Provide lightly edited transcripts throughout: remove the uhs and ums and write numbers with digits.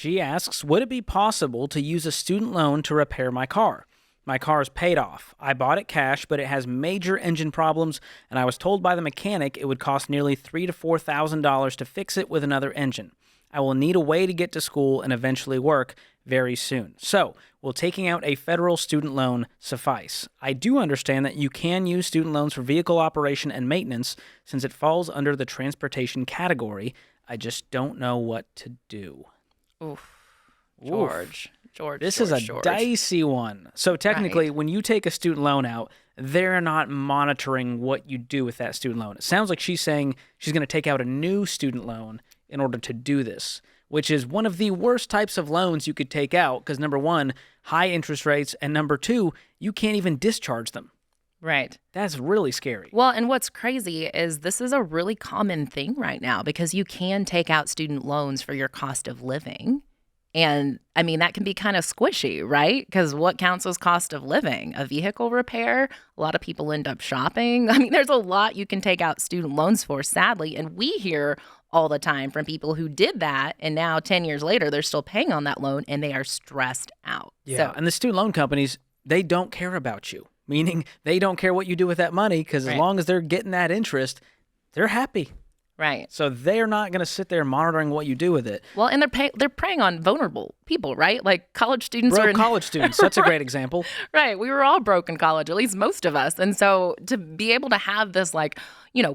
She asks, would it be possible to use a student loan to repair my car? My car is paid off. I bought it cash, but it has major engine problems, and I was told by the mechanic it would cost nearly $3,000 to $4,000 to fix it with another engine. I will need a way to get to school and eventually work very soon. So, will taking out a federal student loan suffice? I do understand that you can use student loans for vehicle operation and maintenance since it falls under the transportation category. I just don't know what to do. Oof. George. This is a dicey one. So technically, Right. when you take a student loan out, they're not monitoring what you do with that student loan. It sounds like she's saying she's going to take out a new student loan in order to do this, which is one of the worst types of loans you could take out because, number one, high interest rates, and number two, you can't even discharge them. Right. That's really scary. Well, and what's crazy is this is a really common thing right now because you can take out student loans for your cost of living. And I mean, that can be kind of squishy, right? Because what counts as cost of living? A vehicle repair? A lot of people end up shopping. I mean, there's a lot you can take out student loans for, sadly. And we hear all the time from people who did that. And now 10 years later, they're still paying on that loan and they are stressed out. Yeah. And the student loan companies, they don't care about you, meaning they don't care what you do with that money because as long as they're getting that interest, they're happy. Right. So they're not going to sit there monitoring what you do with it. Well, and they're preying on vulnerable people, right? Like college students College students. That's a great example. Right. We were all broke in college, at least most of us. And so to be able to have this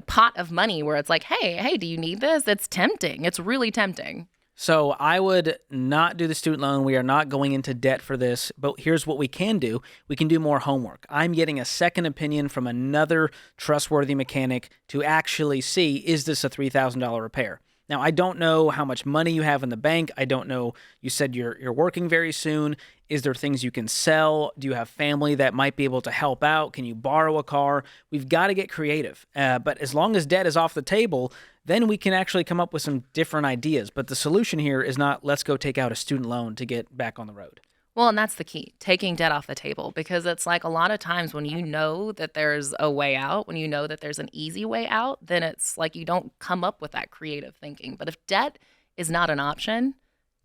pot of money where it's like, hey, do you need this? It's tempting. It's really tempting. So I would not do the student loan. We are not going into debt for this, but here's what we can do. We can do more homework. I'm getting a second opinion from another trustworthy mechanic to actually see, is this a $3,000 repair? Now, I don't know how much money you have in the bank. I don't know. You said you're working very soon. Is there things you can sell? Do you have family that might be able to help out? Can you borrow a car? We've got to get creative. But as long as debt is off the table, then we can actually come up with some different ideas. But the solution here is not let's go take out a student loan to get back on the road. Well, and that's the key, taking debt off the table, because it's like a lot of times when you know that there's a way out, when you know that there's an easy way out, then it's like you don't come up with that creative thinking. But if debt is not an option,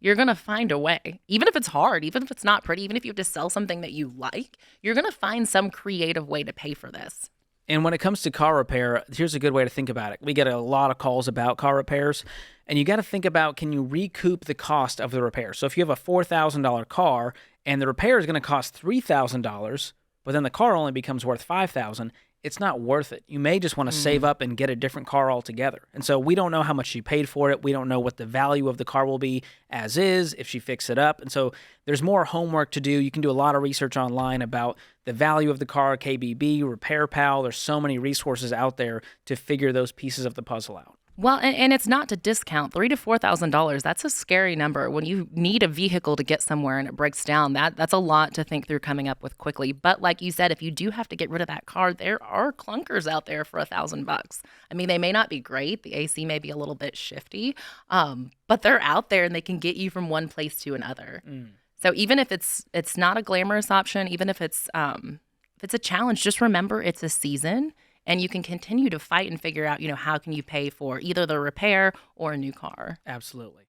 you're going to find a way. Even if it's hard, even if it's not pretty, even if you have to sell something that you like, you're going to find some creative way to pay for this. And when it comes to car repair, here's a good way to think about it. We get a lot of calls about car repairs, and you got to think about, can you recoup the cost of the repair? So if you have a $4,000 car and the repair is going to cost $3,000, but then the car only becomes worth $5,000, it's not worth it. You may just want to save up and get a different car altogether. And so we don't know how much she paid for it. We don't know what the value of the car will be as is if she fixes it up. And so there's more homework to do. You can do a lot of research online about the value of the car, KBB, Repair Pal. There's so many resources out there to figure those pieces of the puzzle out. Well, and it's not to discount $3,000 to $4,000. That's a scary number. When you need a vehicle to get somewhere and it breaks down, that's a lot to think through coming up with quickly. But like you said, if you do have to get rid of that car, there are clunkers out there for $1,000. I mean, they may not be great. The AC may be a little bit shifty, but they're out there and they can get you from one place to another. So even if it's not a glamorous option, even if it's a challenge, just remember it's a season. And you can continue to fight and figure out, how can you pay for either the repair or a new car. Absolutely.